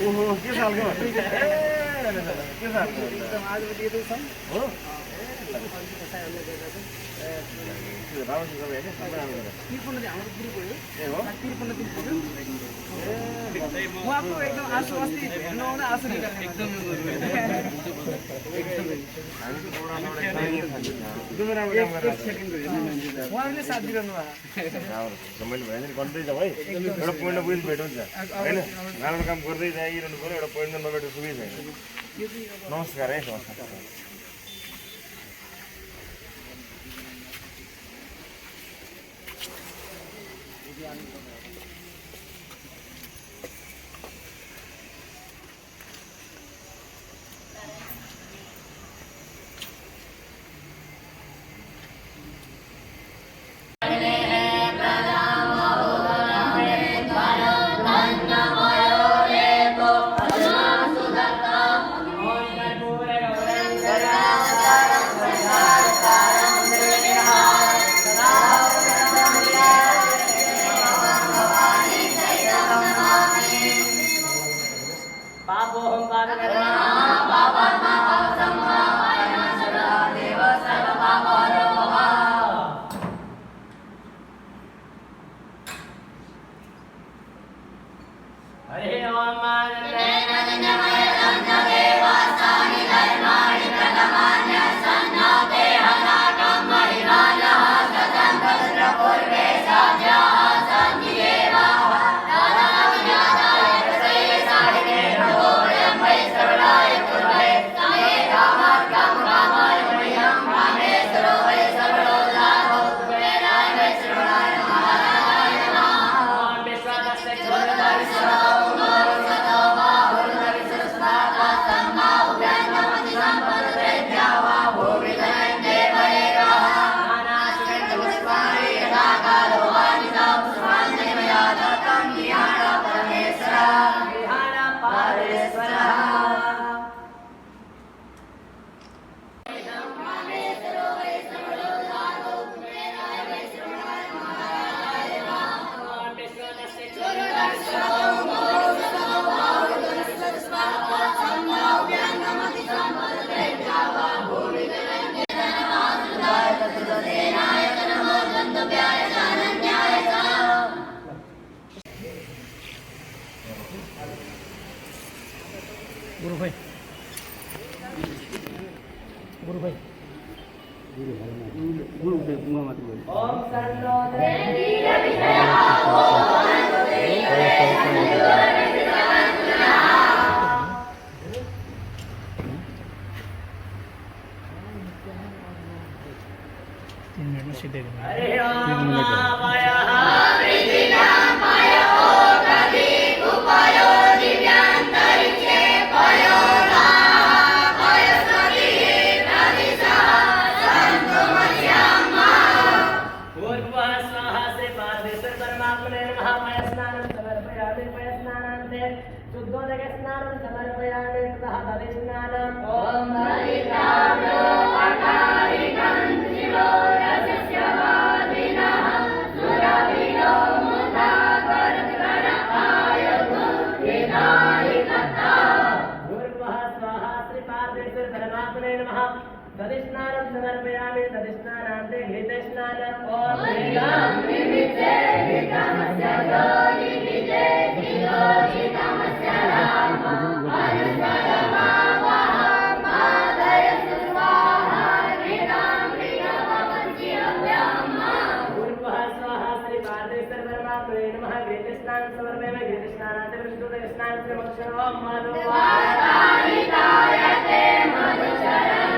ओहो के सालको के सालको एकदम आज दिएको छ हो राम्रो छ सबै हैन सबै राम्रो छ 53 दिन हाम्रो ग्रुप हो ए हो 53 दिन पुग्यो उहाँको एकदम आशु अस्ति हेर्न आउँदा आशु एकदम उहाँले साथ दिइरहनु भयो मैले भने गर्दै जाऊ है एउटा पोइन्टमा बुझ भेटौँछ हैन राम्रो काम गर्दै जाइरहनु पर्यो एउटा पोइन्टमा नभेटे सुविधा छैन नमस्कार है नमस्कार गुरु भाई गुरु भाई मत बोल ओम सर्वो तीन मिनट में सीधे अरे ओम माया वृद्धिना माया ओ गति उपायो दिव्यांतरिक्षे पयो ना पयस्मति नदिसा संतुमस्यामा पूर्वा स्वाहा से पादेश्वर परमात्मने नमः पयस्नानं समर्पयामि पयस्नानान्ते शुद्धोदक स्नानं समर्पयामि ततः तदिस्नानम् ओम हरिताम्रो अकारिकं शिवो तदिस्नानं समर्पयामि तदिस्नानान्ते घृतस्नानम् ओम ह्रीं निमित्ते घृतमस्य योनि निजे घृतमस्य राम अनुसरमा मादय स्वाहा घृतं घृतमवच्यव्यम् पूर्वः स्वाहा श्री पार्थिव परमात्मने नमः घृतस्नानं समर्पयामि घृतस्नानान्ते विशुद्धोदक स्नानं समर्पयामि ओम मधुवारायते मधुचरणं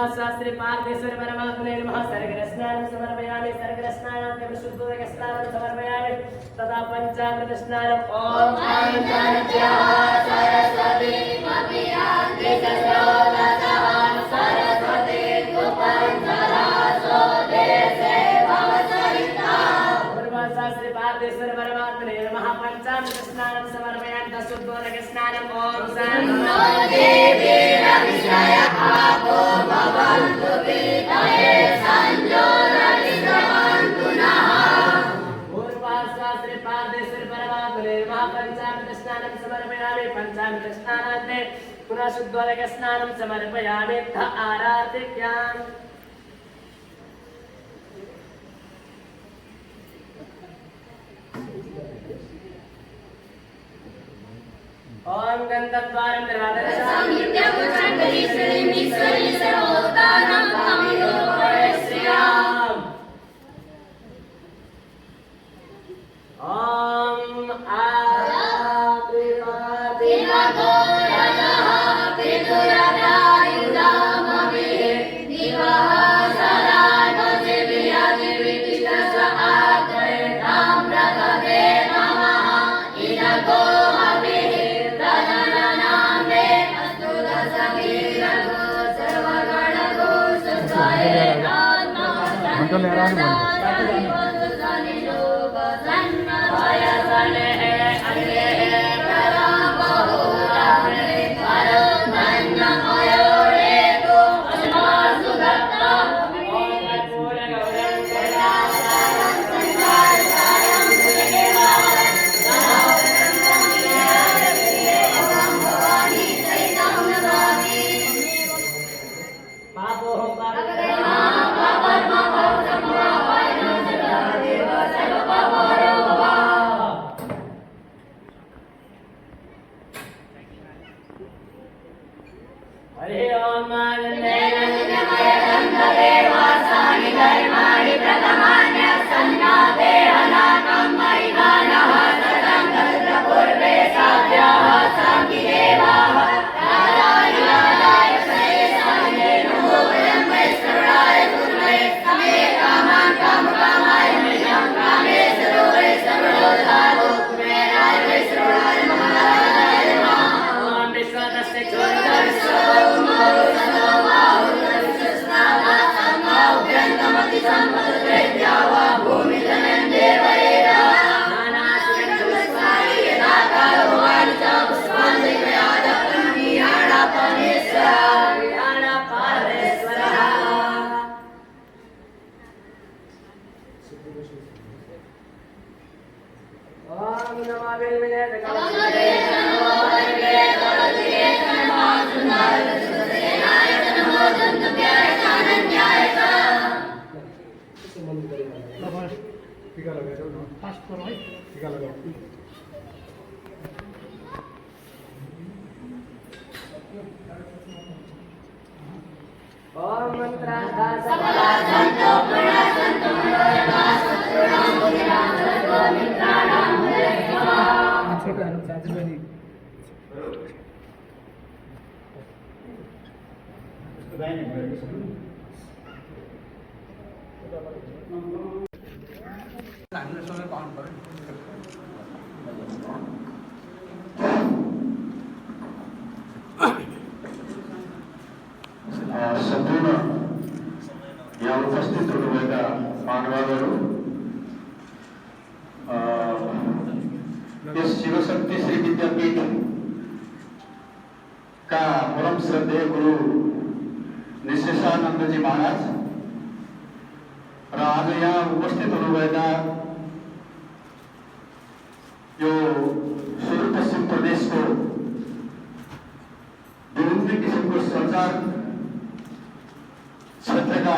शास्त्री पार्थेश्वर परमात्मने नमः। सर्गस्नानं समर्पयामि। सर्गस्नानं शुद्धोदकस्नानं समर्पयामि। तथा पंचामृत स्नानम् ओम सरस्वती सरस्वती शास्त्री पार्थेश्वर परमात्मने नमः। पंचामृत स्नानं समर्पयामि। शुद्धोदकस्नानम् ओम पंचामृत स्नानान्ते पुनः शुद्धोदकस्नानं समर्पयामि। आराधिक्याम् ओम गंधद्वारं निर्वादनसामि नित्यपुत्रं सर्वोत्तानं कामिनो श्रीराम। ओम आदिवादिवादो रजः पितुरदायुधामभिः दिवः सरानो जिव्यादिविदितस आत्मने ताम्रगवे नमः। इदगो संपूर्ण यहाँ उपस्थित हुनुभएका महानुभावहरू यस शिवशक्ति श्री विद्यापीठ का परम श्रद्धेय गुरु निशेषानंद जी महाराज र आज यहाँ उपस्थित हुनुभएका यो सुदूरपश्चिम प्रदेशको विभिन्न किसिमको संचार क्षेत्रका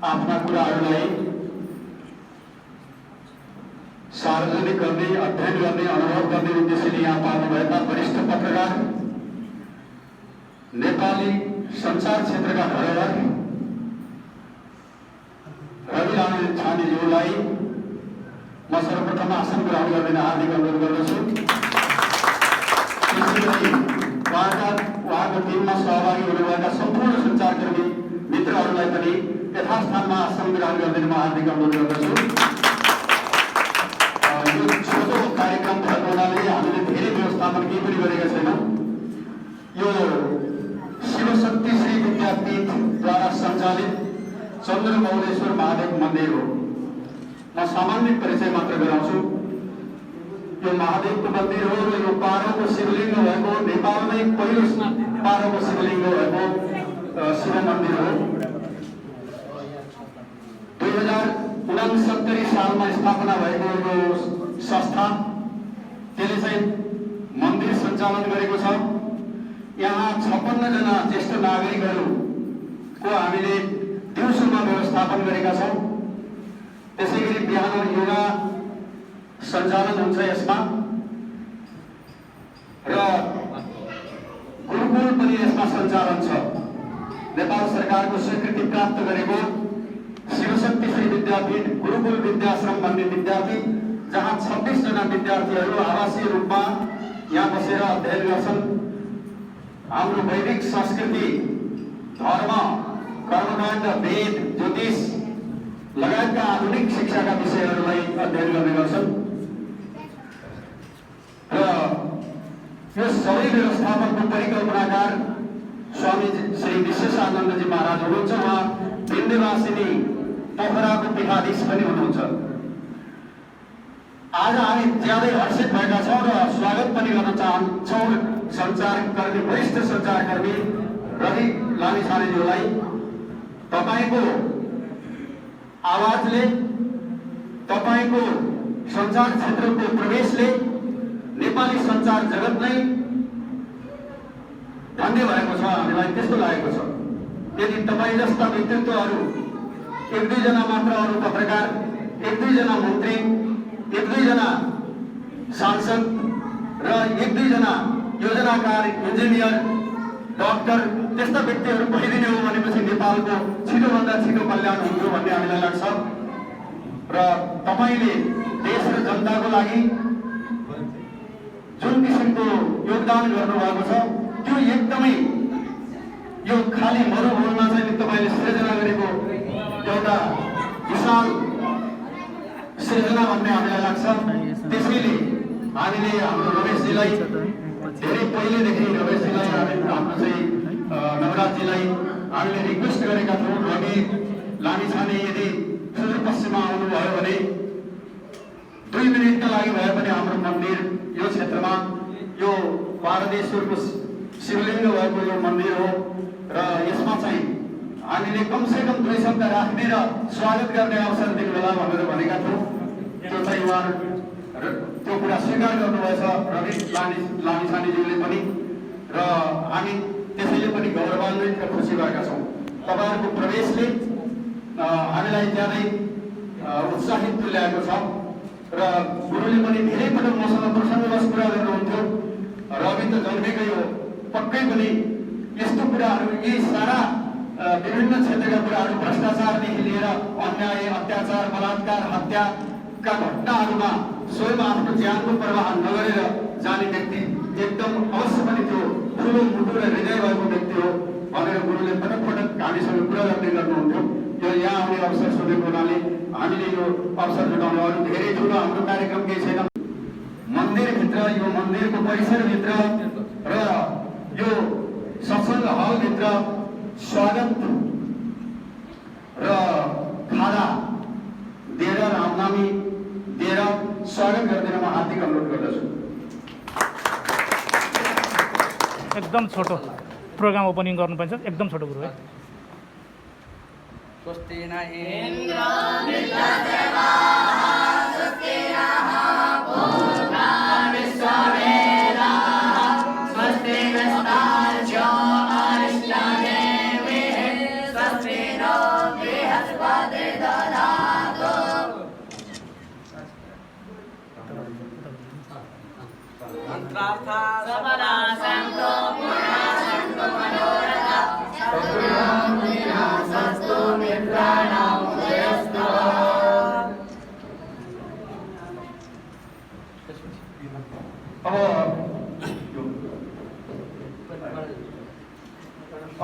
आफ्ना कुराहरूलाई सार्वजनिक गर्ने, अध्ययन गर्ने, अनुभव गर्ने उद्देश्यले यहाँ पार्नुभएका वरिष्ठ पत्रकार, नेपाली संचार क्षेत्रका धरोहर रवि लामी छानेज्यूलाई म सर्वप्रथम आसन ग्रहण गर्न हार्दिक अनुरोध गर्दछु। त्यसैगरी उहाँका सहभागी हुनुभएका सम्पूर्ण सञ्चारकर्मी मित्रहरूलाई पनि यथास्थानमा आसन ग्रहण गरिदिनु म हार्दिक अनुरोध गर्दछु। यो छोटो कार्यक्रम भएको हुनाले हामीले धेरै व्यवस्थापन केही पनि गरेका छैनौँ। यो शिवशक्ति श्री विद्यापीठद्वारा सञ्चालित चन्द्रमौलेश्वर महादेव मन्दिर हो। म सामान्य परिचय मात्र गराउँछु। यो महादेवको मन्दिर हो र यो 12औं शिवलिङ्ग भएको नेपालमै पहिलो 12औं शिवलिङ्ग भएको शिव मन्दिर हो। 2069 सालमा स्थापना भएको यो संस्था त्यसले चाहिँ मन्दिर सञ्चालन गरेको छ। यहाँ 56 जना ज्येष्ठ नागरिकहरूको हामीले दिउँसोमा व्यवस्थापन गरेका छौँ। त्यसैगरी बिहान योगा सञ्चालन हुन्छ यसमा र गुरुकुल पनि यसमा सञ्चालन छ। नेपाल सरकारको स्वीकृति प्राप्त गरेको शिवशक्ति श्री विद्यापीठ गुरुकुल विद्याश्रम भन्ने विद्यापीठ, जहाँ 26 जना विद्यार्थीहरू आवासीय रूपमा यहाँ बसेर अध्ययन गर्छन्। हाम्रो वैदिक संस्कृति, धर्म, कर्मकाण्ड, वेद, ज्योतिष लगायतका आधुनिक शिक्षाका विषयहरूलाई अध्ययन गर्ने गर्छन् र यो सबै व्यवस्थापनको परिकल्पनाकार स्वामी श्री विश्वेशानन्दजी महाराज हुनुहुन्छ। उहाँ विन्ध्यवासिनी पोखराको पीठाधीश पनि हुनुहुन्छ। आज हामी ज्यादै हर्षित भएका छौँ र स्वागत पनि गर्न चाहन्छौँ सञ्चारकर्मी, वरिष्ठ सञ्चारकर्मी रवि लामिछानेज्यूलाई। तपाईँको आवाजले, तपाईँको सञ्चार क्षेत्रको प्रवेशले नेपाली सञ्चार जगत नै धन्य भएको छ। हामीलाई त्यस्तो लागेको छ। यदि तपाईँ जस्ता व्यक्तित्वहरू, 1-2 जना मात्र अरू पत्रकार, 1-2 जना मन्त्री, 1-2 जना सांसद र 1-2 जना योजनाकार, इन्जिनियर, डाक्टर त्यस्ता व्यक्तिहरू भइदिने हो भनेपछि नेपालको छिटोभन्दा छिटो कल्याण हुन्थ्यो भन्ने हामीलाई लाग्छ। र तपाईँले देश र जनताको लागि जुन किसिमको योगदान गर्नुभएको छ त्यो एकदमै यो खाली मरुभूमिमा चाहिँ तपाईँले सृजना गरेको एउटा विशाल सृजना भन्ने हामीलाई लाग्छ। त्यसैले हामीले हाम्रो रमेशजीलाई धेरै पहिलेदेखि रमेशजीलाई हाम्रो चाहिँ नवराजजीलाई हामीले रिक्वेस्ट गरेका थियौँ, रवि लामिछाने यदि सुदूरपश्चिममा आउनुभयो भने 2 मिनटका लागि भए पनि हाम्रो मन्दिर यो क्षेत्रमा, यो पारदेश्वरको शिवलिङ्ग भएको यो मन्दिर हो र यसमा चाहिँ हामीले कमसेकम 2 शब्द राख्ने र स्वागत गर्ने अवसर दिनुहोला भनेर भनेका थियौँ। त्यो चाहिँ उहाँहरू त्यो कुरा स्वीकार गर्नुभएछ रवि लामिछानेज्यूले पनि र हामी त्यसैले पनि गौरवान्वित र खुसी भएका छौँ। तपाईँहरूको प्रवेशले हामीलाई ज्यादै उत्साहित तुल्याएको छ र गुरुले पनि धेरै पटक मसँग प्रसङ्गवश कुरा गर्नुहुन्थ्यो। रवि त जन्मेकै हो, पक्कै पनि यस्तो कुराहरू, यी सारा विभिन्न क्षेत्रका कुराहरू, भ्रष्टाचारदेखि लिएर अन्याय, अत्याचार, बलात्कार, हत्याका घटनाहरूमा स्वयं आफ्नो ज्यानको प्रवाह नगरेर जाने व्यक्ति एकदम अवश्य पनि त्यो ठुलो मुटु र हृदय भएको व्यक्ति हो भनेर गुरुले पटक पटक हामीसँग कुरा गर्नुहुन्थ्यो। यो यहाँ आउने अवसर सोधेको हुनाले हामीले यो अवसर जुटाउने, अरू धेरै ठुलो हाम्रो कार्यक्रम केही छैन। मन्दिरभित्र, यो मन्दिरको परिसरभित्र र यो सत्सङ्ग हलभित्र स्वागत र खाना दिएर, रामनामी दिएर स्वागत गरिदिन म हार्दिक अनुरोध गर्दछु। एकदम छोटो प्रोग्राम ओपनिङ गर्नुपर्छ, एकदम छोटो कुरो है। स्वस्ति न इन्द्र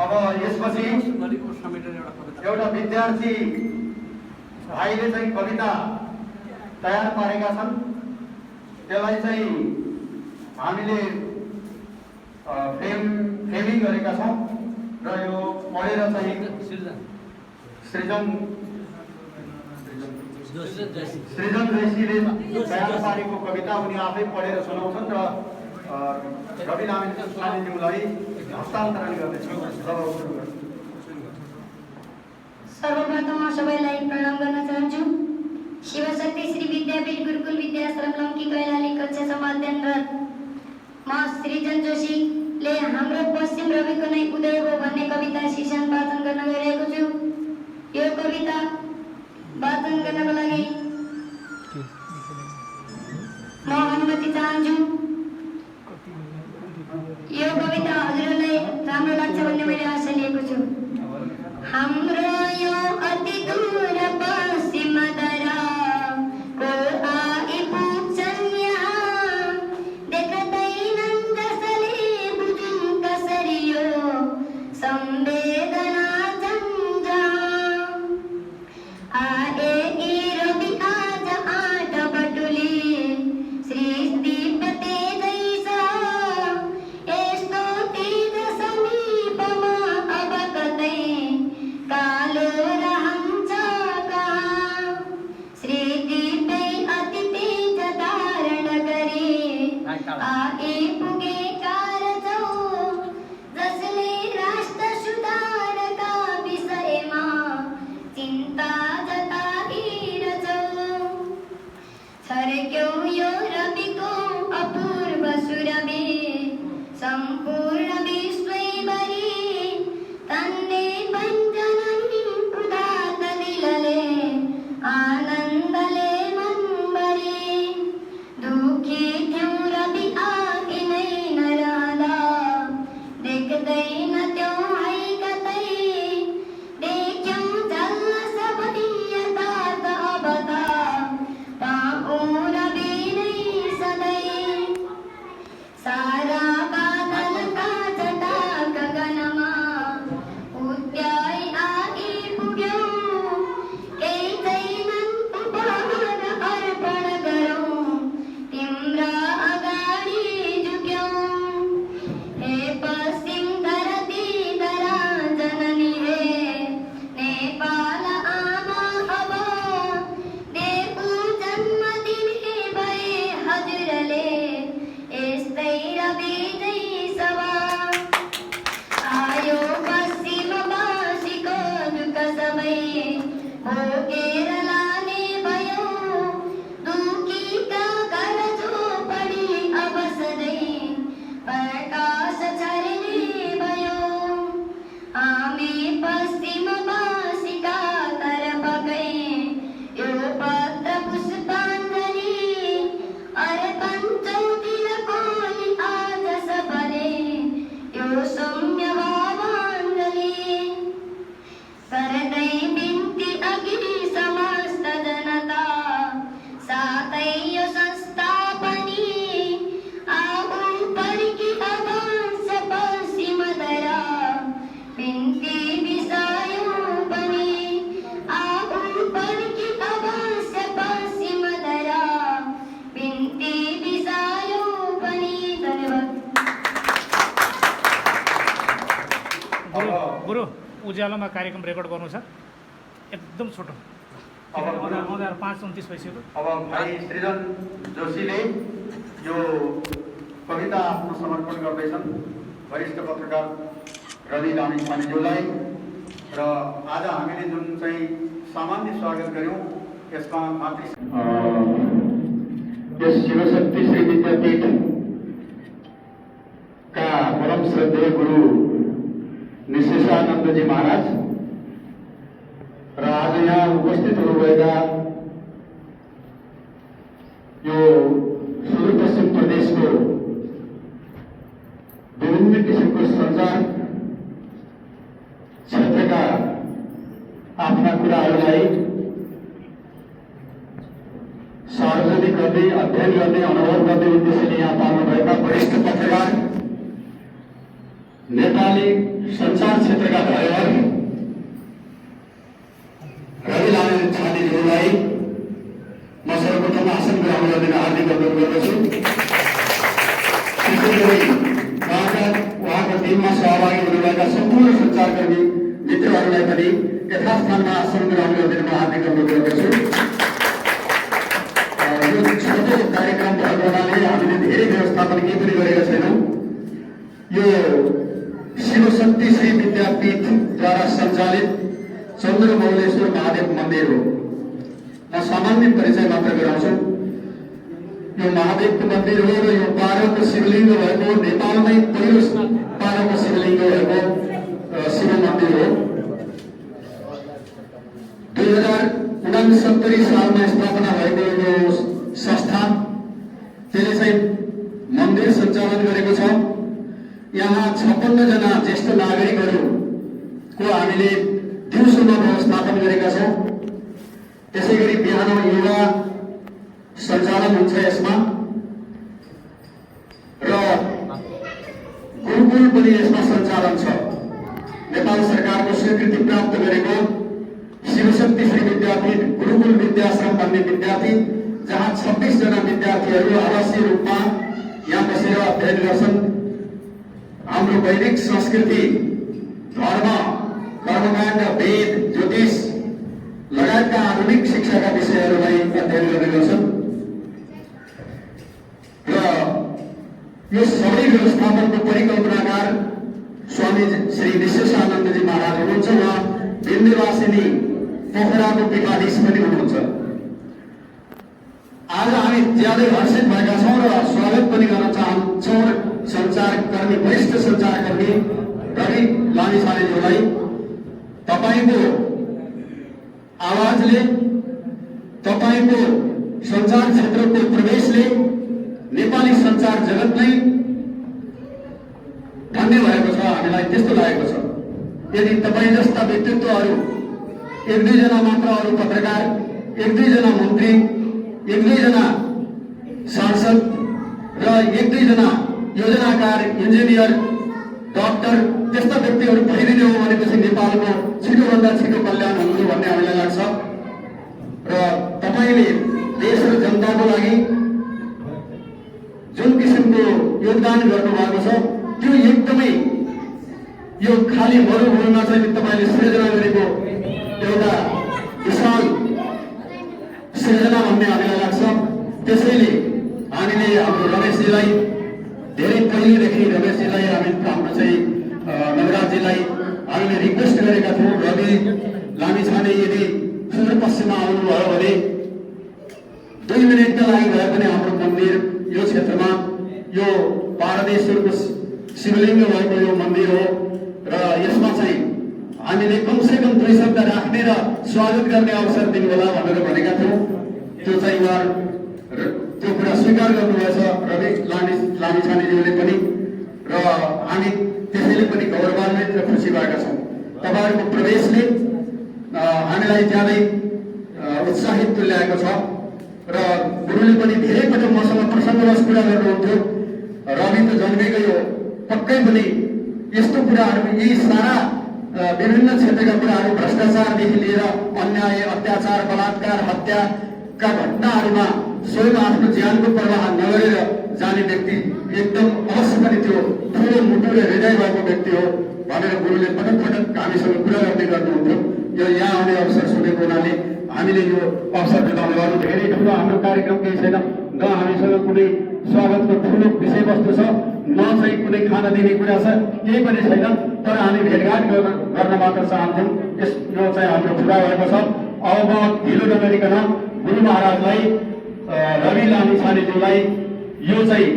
अब यसपछि एउटा विद्यार्थी भाइले चाहिँ कविता तयार पारेका छन्। त्यसलाई चाहिँ हामीले फ्रेमिङ गरेका छौँ र यो पढेर चाहिँ सृजन जोशीले तयार पारेको कविता उनी आफै पढेर सुनाउँछन् र रवि लामिछानेज्यूलाई हस्तान्तरण गर्नेछु। सर्वप्रथम म सबैलाई प्रणाम गर्न चाहन्छु। शिवशक्ति श्री विद्यापीठ गुरुकुल विद्याश्रम लम्की कैलाली कक्षासम्म अध्ययनरत म सृजन जोशीले हाम्रो पश्चिम रविको नै उदय हो भन्ने कविता शीर्षक वाचन गर्न गइरहेको छु। यो कविता वाचन गर्नको लागि म अनुमति चाहन्छु। यो कविता हजुरलाई राम्रो लाग्छ भन्ने मैले आशा लिएको छु। हाम्रो यो अति दूर पश्चिम दराको आइपुग्छन् यहाँ, देख्दैनन् कसले बुझौँ कसरी यो संवेदना जहाँ। आए यी रवि आज आठ बटुली श्री दीप तेजैस, यस्तो तेज समीपमा अब कतै कालो रहन्छ कहाँ। श्री दीपै अति तेज धारण गरी आइपुगेका रहेछौ, जसले राष्ट्र सुधारका विषयमा चिन्ता जताइरहेछौ। छर्क्यौ यो रविको अपूर्व सुरभि सम्पूर्ण विश्वैभरि, तन्ने पञ्चननी उदात दिलले आनन्दले मनभरि। दुखी थियौ रवि आगि नै नरहँदा, देख्दैन त्यो है कतै, देख्यौ झल्ल सबै यथार्थ अब त पाऊँ रवि नै सधैँ। सारा बादलका जटा गगनमा उद्याइ आइपुग्यौ, केही छैनन् उपहार अर्पण गरौँ, तिम्रा अगाडि झुक्यौ। हे पश्चिम धरती धरा जननी हे नेपाल आमा, अब देऊ जन्म दिने भए हजुरले यस्तै रवि जै सभा। आयो पश्चिमवासीको दुःख सबै भोगेर लाने भयो, दुखीका घर झोपडी अब सधैँ प्रकाश छर्ने भयो। हामी पश्चिमवासीका तर्फकै यो पत्र पुष्पाञ्जली अर्पन्छौ दिलकोली आज सबले यो सौम्य भावाञ्जली। गर्दै बिन्ती अघि समस्त जनता साथै यो संस्था पनि, आऊ पर्खी अवश्य पश्चिम धरा बिन्ती बिसायो पनि, आऊ पर्खी अवश्य पश्चिम धरा बिन्ती बिसायो पनि। धन्यवाद। गुरु उज्यालोमा कार्यक्रम रेकर्ड गर्नु छ, एकदम छोटो। 5:29 भइसक्यो। अब भाइ सृजन जोशीले यो कविता आफ्नो समर्पण गर्दैछन् वरिष्ठ पत्रकार रवि लामिछानेज्यूलाई। र आज हामीले जुन चाहिँ सामान्य स्वागत गर्यौँ यसमा मातृ यस शिवशक्ति श्री विद्यापीठका परम श्रद्धेय गुरु निशेषानन्दजी महाराज र आज यहाँ उपस्थित हुनुभएका यो सुदूरपश्चिम प्रदेशको विभिन्न किसिमको सञ्चार क्षेत्रका आफ्ना कुराहरूलाई सार्वजनिक गर्दै अध्ययन गर्ने अनुभव गर्ने उद्देश्यले यहाँ पाल्नुभएका वरिष्ठ पत्रकार नेपाली सञ्चार क्षेत्रका धरोहर रवि लामिछानेज्यूलाई म सर्वप्रथम आसन ग्रहण गर्न हार्दिक अनुरोध गर्दछु। त्यसै गरी उहाँको टिममा सहभागी हुनुभएका सम्पूर्ण सञ्चारकर्मी मित्रहरूलाई पनि यथास्थानमा आसन ग्रहण गरिदिन म हार्दिक अनुरोध गर्दछु। यो छोटो कार्यक्रम भएको हुनाले हामीले धेरै व्यवस्थापन केही पनि गरेका छैनौँ। यो शिवशक्ति श्री विद्यापीठद्वारा सञ्चालित चन्द्रमौलेश्वर महादेव मन्दिर हो। म सामान्य परिचय मात्र गराउँछु। यो महादेवको मन्दिर हो र यो 12 शिवलिङ्ग भएको नेपालमै पहिलो 12 शिवलिङ्ग भएको शिव मन्दिर हो। 2069 सालमा स्थापना भएको यो संस्था त्यसले चाहिँ मन्दिर सञ्चालन गरेको छ। यहाँ 56 जना ज्येष्ठ नागरिकहरूको हामीले दिउँसोमा व्यवस्थापन गरेका छौँ। त्यसै गरी बिहान योगा सञ्चालन हुन्छ यसमा र गुरुकुल पनि यसमा सञ्चालन छ। नेपाल सरकारको स्वीकृति प्राप्त गरेको शिवशक्ति श्री विद्यापीठ गुरुकुल विद्याश्रम भन्ने विद्यापीठ जहाँ 26 जना विद्यार्थीहरू आवासीय रूपमा यहाँ बसेर अध्ययन गर्छन्। हाम्रो वैदिक संस्कृति, धर्म, कर्मकाण्ड, वेद, ज्योतिष लगायतका आधुनिक शिक्षाका विषयहरूलाई अध्ययन गर्ने गर्छन् र यो सबै व्यवस्थापनको परिकल्पनाकार स्वामी श्री विश्वेशानन्दजी महाराज हुनुहुन्छ। उहाँ विन्ध्यवासिनी पोखराको पीठाधीश पनि हुनुहुन्छ। आज हामी ज्यादै हर्षित भएका छौँ र स्वागत पनि गर्न चाहन्छौँ सञ्चारकर्मी, वरिष्ठ सञ्चारकर्मी रवि लामिछानेज्यूलाई। तपाईँको आवाजले, तपाईँको सञ्चार क्षेत्रको प्रवेशले नेपाली सञ्चार जगतलाई धन्य भएको छ। हामीलाई त्यस्तो लागेको छ। यदि तपाईँ जस्ता व्यक्तित्वहरू, 1-2 जना मात्र अरू पत्रकार, 1-2 जना मन्त्री, 1-2 जना सांसद र 1-2 जना योजनाकार, इन्जिनियर, डाक्टर त्यस्ता व्यक्तिहरू भइदिने हो भनेपछि नेपालको छिटोभन्दा छिटो कल्याण हुन्थ्यो भन्ने हामीलाई लाग्छ। र तपाईँले देश र जनताको लागि जुन किसिमको योगदान गर्नुभएको छ त्यो एकदमै यो खाली मरुभूमिमा चाहिँ तपाईँले सृजना गरेको एउटा विशाल सृजना भन्ने हामीलाई लाग्छ। त्यसैले हामीले हाम्रो रमेशजीलाई धेरै पहिलेदेखि रमेशजीलाई हाम्रो चाहिँ नवराजजीलाई हामीले रिक्वेस्ट गरेका थियौँ। रवि लामिछाने यदि सुदूरपश्चिममा आउनुभयो भने 2 मिनटका लागि भए पनि हाम्रो मन्दिर यो क्षेत्रमा यो पारदेश्वरको शिवलिङ्ग भएको यो मन्दिर हो र यसमा चाहिँ हामीले कमसेकम 2 शब्द राख्ने र स्वागत गर्ने अवसर दिनुहोला भनेर भनेका थियौँ। त्यो चाहिँ उहाँ त्यो कुरा स्वीकार गर्नुभएछ रवि लामिछानेज्यूले पनि र हामी त्यसैले पनि गौरवान्वित र खुसी भएका छौँ। तपाईँहरूको प्रवेशले हामीलाई ज्यादै उत्साहित तुल्याएको छ र गुरुले पनि धेरै पटक मसँग प्रसङ्गवश कुरा गर्नुहुन्थ्यो। रवि त जन्मेकै हो, पक्कै पनि यस्तो कुराहरू, यी सारा विभिन्न क्षेत्रका कुराहरू, भ्रष्टाचारदेखि लिएर अन्याय, अत्याचार, बलात्कार, हत्याका घटनाहरूमा स्वयं आफ्नो ज्यानको प्रवाह नगरेर जाने व्यक्ति एकदम अवश्य पनि त्यो ठुलो मुटु र हृदय भएको व्यक्ति हो भनेर गुरुले पटक पटक हामीसँग कुरा गर्नुहुन्थ्यो। यो यहाँ आउने अवसर सोधेको हुनाले हामीले यो अवसर जुटाउने गर्नु। धेरै ठुलो हाम्रो कार्यक्रम केही छैन, न हामीसँग कुनै स्वागतको ठुलो विषयवस्तु छ, न चाहिँ कुनै खाना दिने कुरा छ, केही पनि छैन। तर हामी भेटघाट गर्न मात्र चाहन्छौँ। यो चाहिँ हाम्रो पुरा भएको छ। अब म ढिलो नगरिकन गुरु महाराजलाई, रवि लामिछानेज्यूलाई यो चाहिँ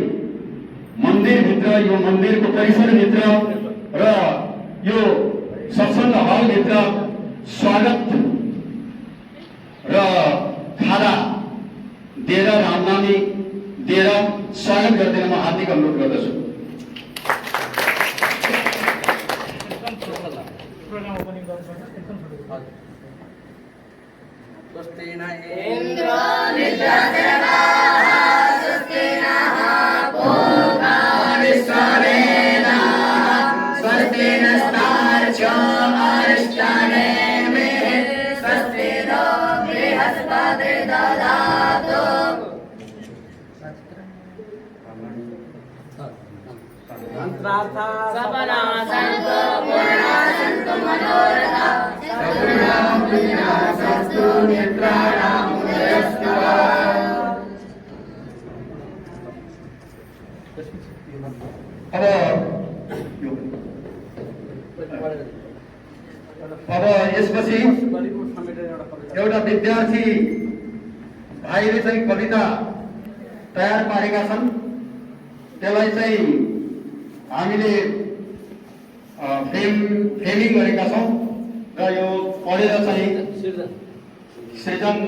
मन्दिरभित्र, यो मन्दिरको परिसरभित्र र यो सत्सङ्ग हलभित्र स्वागत र खाना दिएर, रामनामी दिएर स्वागत गरिदिन म हार्दिक अनुरोध गर्दछु। प्रोग्राम ओपनिङ गर्नुपर्छ एकदम छोटो। स्वस्ति न इन्द्रो निद्राचरकाः स्वस्ति नः पूर्वा विश्ववेदाः अब यसपछि एउटा विद्यार्थी भाइले चाहिँ कविता तयार पारेका छन्। त्यसलाई चाहिँ हामीले फ्रेमिङ गरेका छौँ र यो पढेर चाहिँ सृजन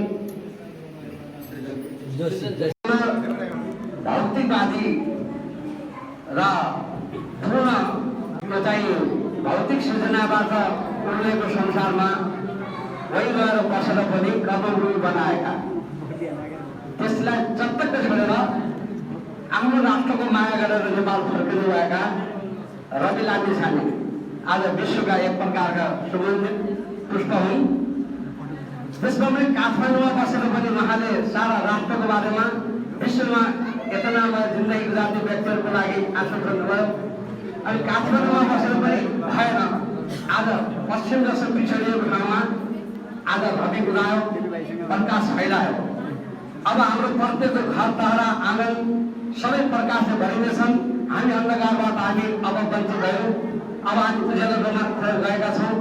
भौतिकवादी र पूर्ण चाहिँ भौतिक सृजनाबाट उर्लेको संसारमा वही गएर बसेर पनि कर्मभूमि बनाएका, त्यसलाई चटक्क छोडेर आफ्नो राष्ट्रको माया गरेर नेपाल फर्किनु भएका रवि लामिछाने आज विश्वका एक प्रकारका सुगन्धित पुष्प हुन्। विश्वमै काठमाडौँमा बसेर पनि उहाँले सारा राष्ट्रको बारेमा विश्वमा यतनामा जिन्दगी गुजार्ने व्यक्तिहरूको लागि आँसु छोड्नुभयो। अनि काठमाडौँमा बसेर पनि भएन, आज पश्चिम जस्तो पिछडिएको ठाउँमा आज रवि उदायो, प्रकाश फैलायो। अब हाम्रो प्रत्येक घर तारा आँगन सबै प्रकाशले भरिनेछन्। हामी अन्धकारबाट हामी अब वञ्चित भयौँ, अब हामी उज्यालोमा गएका छौँ।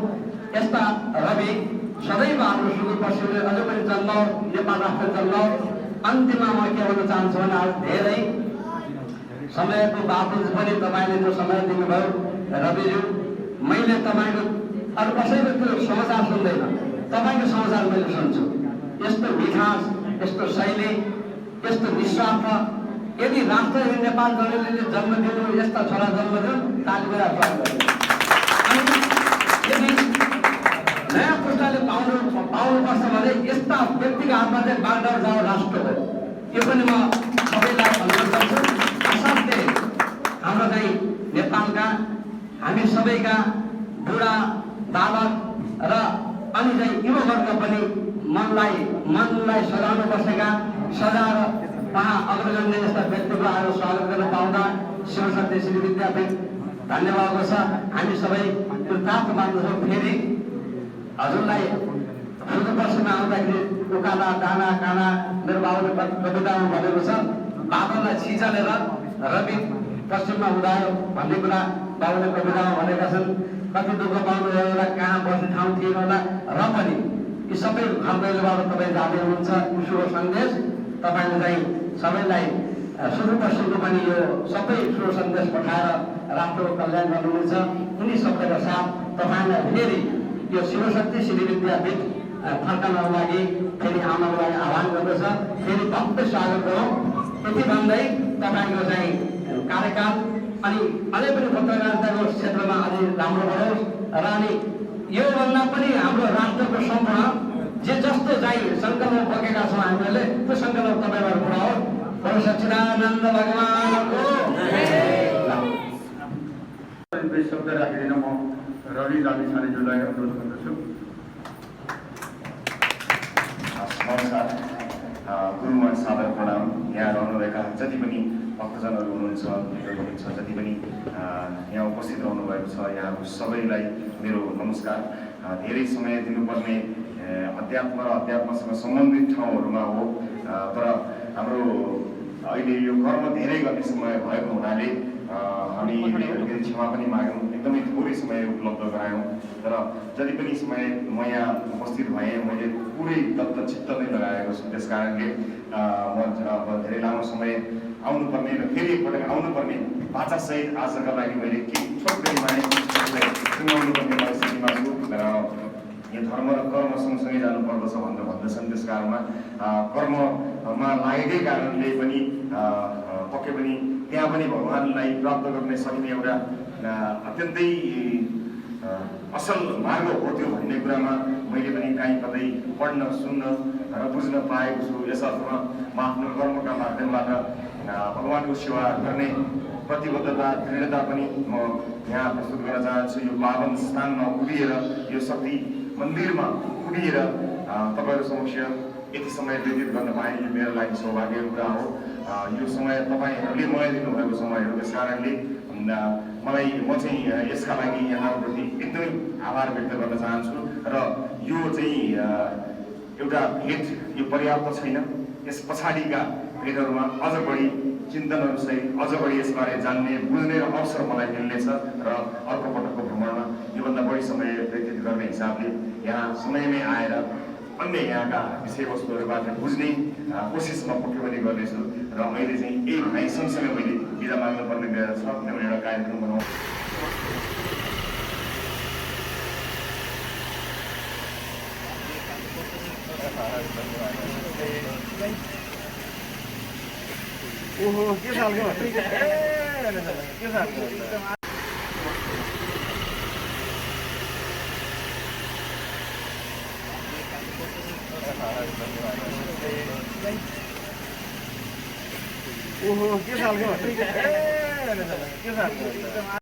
यस्ता रवि सदैव हाम्रो सुदूरपश्चिमले अझै पनि जन्माओ, नेपाल राष्ट्र जन्माओ। अन्तिममा म के भन्न चाहन्छु भने आज धेरै समयको बावजुद पनि तपाईँले जो समय दिनुभयो रविज्यू, मैले तपाईँको अरू कसैको त्यो समाचार सुन्दैन, तपाईँको समाचार मैले सुन्छु। यस्तो मिठास, यस्तो शैली, यस्तो निस्वार्थ, यदि राष्ट्र नेपाल जनताले जन्म दिनु, यस्ता छोरा जन्म दिनु, ताली बजाएर स्वागत गर्नु। अनि यदि नयाँ पुस्ताले पाउनुपर्छ भने यस्ता व्यक्तिको हातमा चाहिँ बागडोर जाओ राष्ट्र हो। यो पनि म सबैलाई भन्न चाहन्छु। असाध्यै हाम्रो चाहिँ नेपालका हामी सबैका बुढा बालक र अनि चाहिँ युवावर्ग पनि मनलाई सजाउनु बसेका, सजाएर अग्रगण्य जस्ता व्यक्तिको आएर स्वागत गर्न पाउँदा शिवशक्ति श्री विद्यापीठ धन्यवाद छ। हामी सबै कृतज्ञ मान्दछौँ। फेरि हजुरलाई सुदूरपश्चिममा आउँदाखेरि उकाला दाना काना मेरो बाबुले कवितामा भनेको छ, बादललाई छिचालेर रवि पश्चिममा उदायो भन्ने कुरा बाबुले कवितामा भनेका छन्। कति दुःख पाउनु होला, कहाँ बस्ने ठाउँ थिएन होला, र पनि यी सबै घरदैलोबाट तपाईँ जाँदै हुनुहुन्छ। शुभ सन्देश तपाईँले चाहिँ सबैलाई सुदूरपश्चिमको पनि यो सबै शुभ सन्देश पठाएर राष्ट्रको कल्याण गर्नुहुनेछ। उनी सबैका साथ तपाईँलाई फेरि यो शिवशक्ति श्री विद्यापीठ फर्कनको लागि फेरि आउनको लागि आह्वान गर्दछ। फेरि भव्य स्वागत गरौँ। यति भन्दै तपाईँको चाहिँ कार्यकाल अनि अझै पनि पत्रकारिताको क्षेत्रमा अझै राम्रो बढोस् र अनि योभन्दा पनि हाम्रो राष्ट्रको सम्पूर्ण जे जस्तो चाहिँ सङ्कल्प बोकेका छौँ हामीले, त्यो सङ्कल्प तपाईँबाट पुरा होस्। प्रभु सच्चिदानन्द भगवानको शब्द राखिदिन म रवि लामिछानेज्यूलाई अनुरोध गर्दछु। नमस्कार, गुरुमा सादर प्रणाम। यहाँ रहनुभएका जति पनि भक्तजनहरू हुनुहुन्छ, जति पनि यहाँ उपस्थित रहनुभएको छ, यहाँहरू सबैलाई मेरो नमस्कार। धेरै समय दिनुपर्ने अध्यात्म र अध्यात्मसँग सम्बन्धित ठाउँहरूमा हो, तर हाम्रो अहिले यो कर्म धेरै गर्ने समय भएको हुनाले हामी अलिकति क्षमा पनि माग्यौँ, एकदमै थोरै समय उपलब्ध गरायौँ। तर जति पनि समय म यहाँ उपस्थित भएँ, मैले पुरै चित्त नै लगाएको छु। त्यस कारणले म अब धेरै लामो समय आउनुपर्ने र फेरि एकपटक आउनुपर्ने भाषासहित आजका लागि मैले के छोटकरी माने सुनाउनु पर्ने परिस्थितिमा छु। र यो धर्म र कर्म सँगसँगै जानुपर्दछ भनेर भन्दछन्। त्यस कारणमा कर्ममा लागेकै कारणले पनि पक्कै पनि त्यहाँ पनि भगवान्लाई प्राप्त गर्न सकिने एउटा अत्यन्तै असल मार्ग हो त्यो भन्ने कुरामा मैले पनि काहीँ कतै पढ्न सुन्न र बुझ्न पाएको छु। यस अर्थमा म आफ्नो कर्मका माध्यमबाट भगवान्को सेवा गर्ने प्रतिबद्धता दृढता पनि म यहाँ प्रस्तुत गर्न चाहन्छु। यो पावन स्थानमा उभिएर यो शक्ति मन्दिरमा उभिएर तपाईँहरू समक्ष यति समय व्यतीत गर्न पाएँ, यो मेरो लागि सौभाग्यको कुरा हो। यो समय तपाईँहरूले मलाई दिनुभएको समय हो, त्यस कारणले म चाहिँ यसका लागि यहाँप्रति एकदमै आभार व्यक्त गर्न चाहन्छु। र यो चाहिँ एउटा भेट यो पर्याप्त छैन, यस पछाडिका भेटहरूमा अझ बढी चिन्तनहरूसहित अझ बढी यसबारे जान्ने बुझ्ने र अवसर मलाई मिल्नेछ र अर्को पटकको भ्रमणमा योभन्दा बढी समय व्यतीत गर्ने हिसाबले यहाँ समयमै आएर अन्य यहाँका विषयवस्तुहरूबाट बुझ्ने कोसिस म पक्कै पनि गर्नेछु। र अहिले चाहिँ यही भाइ सँगसँगै मैले बिदा माग्नुपर्ने गएर छ, किनभने एउटा कार्यक्रम बनाउँ। ओहो के सालको के सालको ओहो के सालको के सालको